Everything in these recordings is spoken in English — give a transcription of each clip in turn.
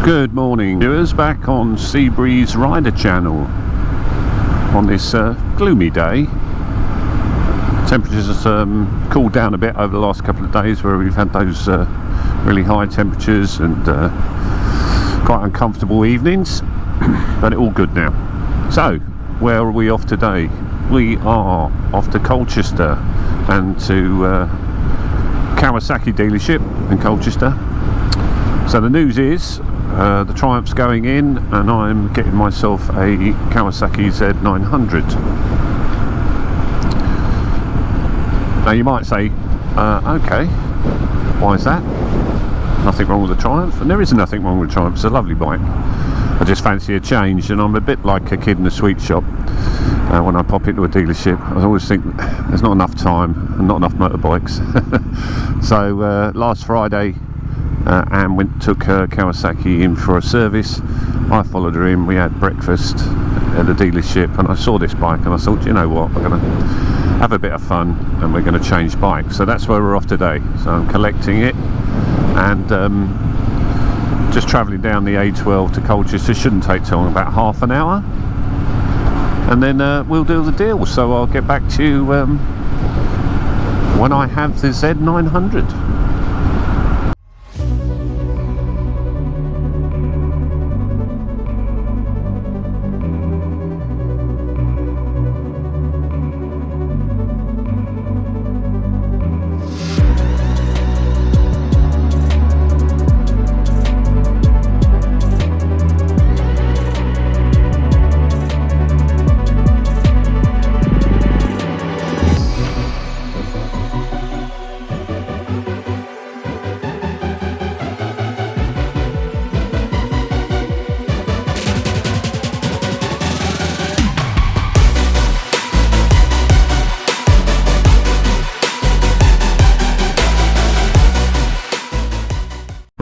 Good morning, viewers, back on Seabreeze Rider channel on this gloomy day. Temperatures cooled down a bit over the last couple of days, where we've had those really high temperatures and quite uncomfortable evenings, but it's all good now. So, where are we off today? We are off to Colchester and to Kawasaki dealership in Colchester. So the news is the Triumph's going in and I'm getting myself a Kawasaki Z900. Now you might say, okay, why is that? Nothing wrong with the Triumph, and there is nothing wrong with the Triumph. It's a lovely bike. I just fancy a change, and I'm a bit like a kid in a sweet shop. When I pop into a dealership, I always think there's not enough time and not enough motorbikes. So last Friday, Anne took her Kawasaki in for a service. I followed her in. We had breakfast at the dealership, and I saw this bike, and I thought, you know what, we're going to have a bit of fun, and we're going to change bikes. So that's where we're off today. So I'm collecting it, and just travelling down the A12 to Colchester. Shouldn't take too long, about half an hour, and then we'll do the deal. So I'll get back to you when I have the Z900.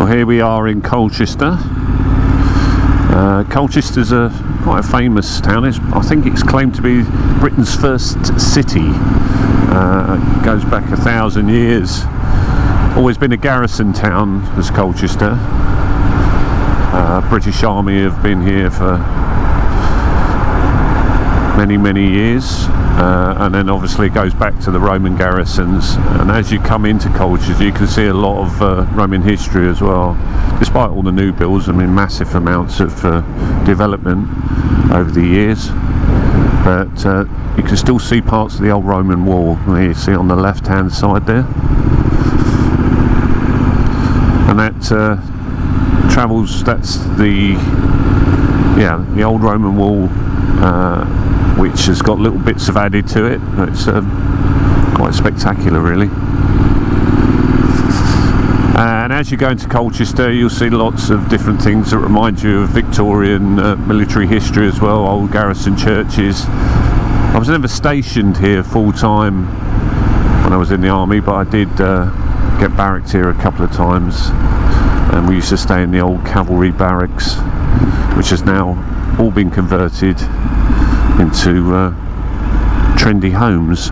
Here we are in Colchester. Colchester's quite a famous town. I think it's claimed to be Britain's first city. It goes back 1,000 years. Always been a garrison town, as Colchester. British Army have been here for many years. And then obviously it goes back to the Roman garrisons, and as you come into Colchester you can see a lot of Roman history as well, despite all the new builds. I mean, massive amounts of development over the years, but you can still see parts of the old Roman wall. There you see on the left hand side there, and that travels, that's the old Roman wall, which has got little bits of added to it. It's quite spectacular, really. And as you go into Colchester, you'll see lots of different things that remind you of Victorian military history as well, old garrison churches. I was never stationed here full time when I was in the army, but I did get barracked here a couple of times, and we used to stay in the old cavalry barracks, which has now all been converted into trendy homes.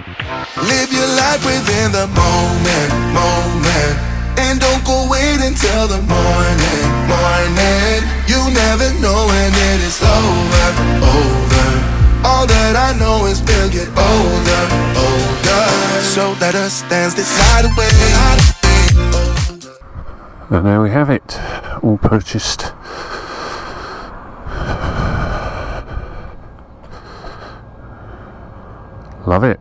Live your life within the moment, moment. And don't go wait until the morning, morning. You never know when it is over, over. All that I know is we'll get older, older. So let us dance this night away. And there we have it, all purchased. Love it.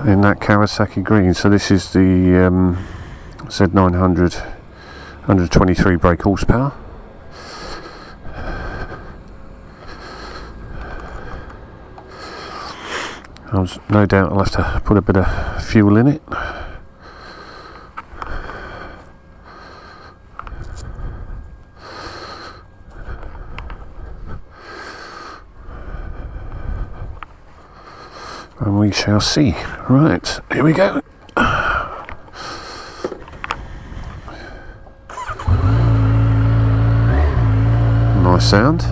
In that Kawasaki green. So this is the Z900, 123 brake horsepower. No doubt I'll have to put a bit of fuel in it. And we shall see. Right, here we go. Nice sound.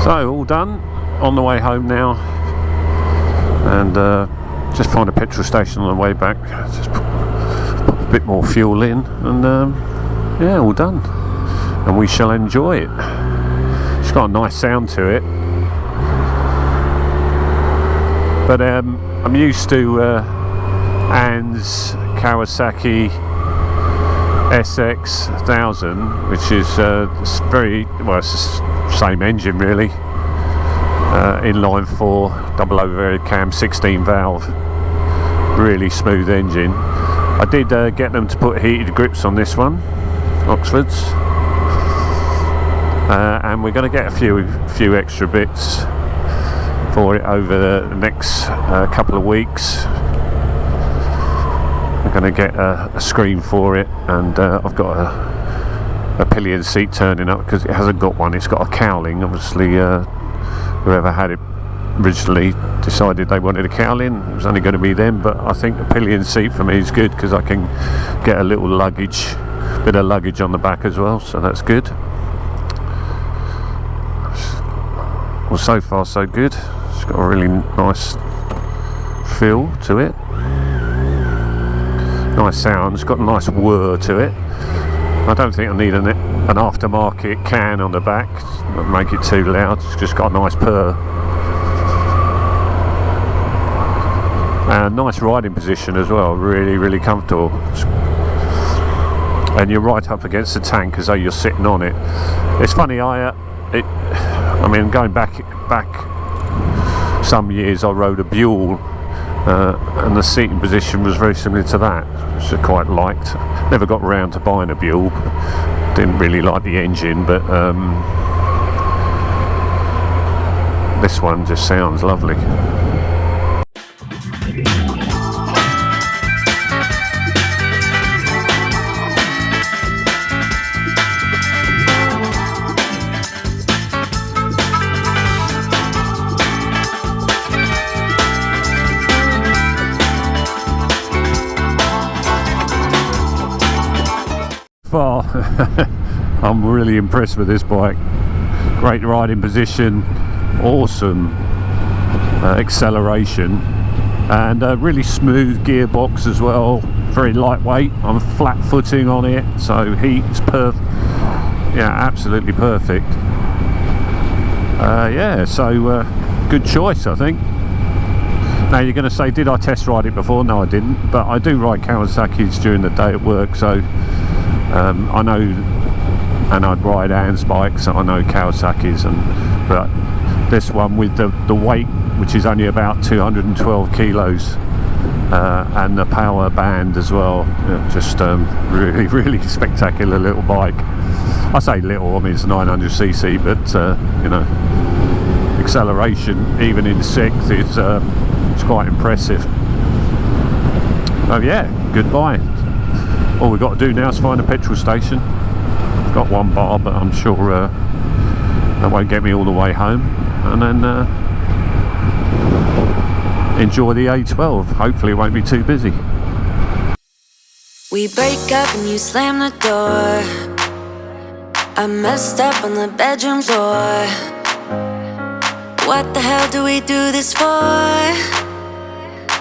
So all done, on the way home now, and just find a petrol station on the way back, just put a bit more fuel in, and yeah, all done, and we shall enjoy it. It's got a nice sound to it, but I'm used to Ann's Kawasaki Essex 1000, which is very well, it's the same engine really, inline 4 double overhead cam 16 valve, really smooth engine. I did get them to put heated grips on this one, Oxfords, and we're going to get a few extra bits for it over the next couple of weeks. I'm going to get a screen for it, and I've got a pillion seat turning up because it hasn't got one. It's got a cowling. Obviously whoever had it originally decided they wanted a cowling. It was only going to be them, but I think the pillion seat for me is good because I can get a little bit of luggage on the back as well, so that's good. Well, so far so good. It's got a really nice feel to it, nice sound. It's got a nice whir to it. I don't think I need an aftermarket can on the back, not make it too loud. It's just got a nice purr. And nice riding position as well, really comfortable. And you're right up against the tank as though you're sitting on it. It's funny, I mean, going back some years, I rode a Buell, and the seating position was very similar to that, which I quite liked. Never got around to buying a Buell, didn't really like the engine, but this one just sounds lovely. Far. I'm really impressed with this bike. Great riding position, awesome acceleration, and a really smooth gearbox as well, very lightweight. I'm flat footing on it, so heat's perfect. Yeah, absolutely perfect. Yeah, so good choice, I think. Now you're going to say, did I test ride it before? No, I didn't, but I do ride Kawasaki's during the day at work, so I know, and I'd ride Ann's bikes, so I know Kawasaki's, but this one with the weight, which is only about 212 kilos, and the power band as well, just really spectacular little bike. I say little, I mean it's 900cc, but you know, acceleration even in 6th is it's quite impressive. Oh yeah, goodbye. All we've got to do now is find a petrol station Got one bar, but I'm sure that won't get me all the way home. And then enjoy the A12. Hopefully it won't be too busy. We break up and you slam the door. I messed up on the bedroom floor. What the hell do we do this for?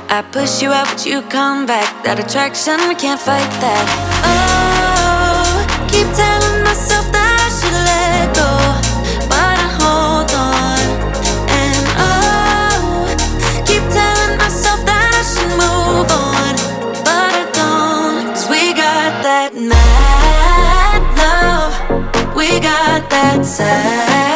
I push you out but you come back. That attraction, we can't fight that. Oh, keep telling myself that I should let go, but I hold on. And oh, keep telling myself that I should move on, but I don't. 'Cause we got that mad love, we got that sad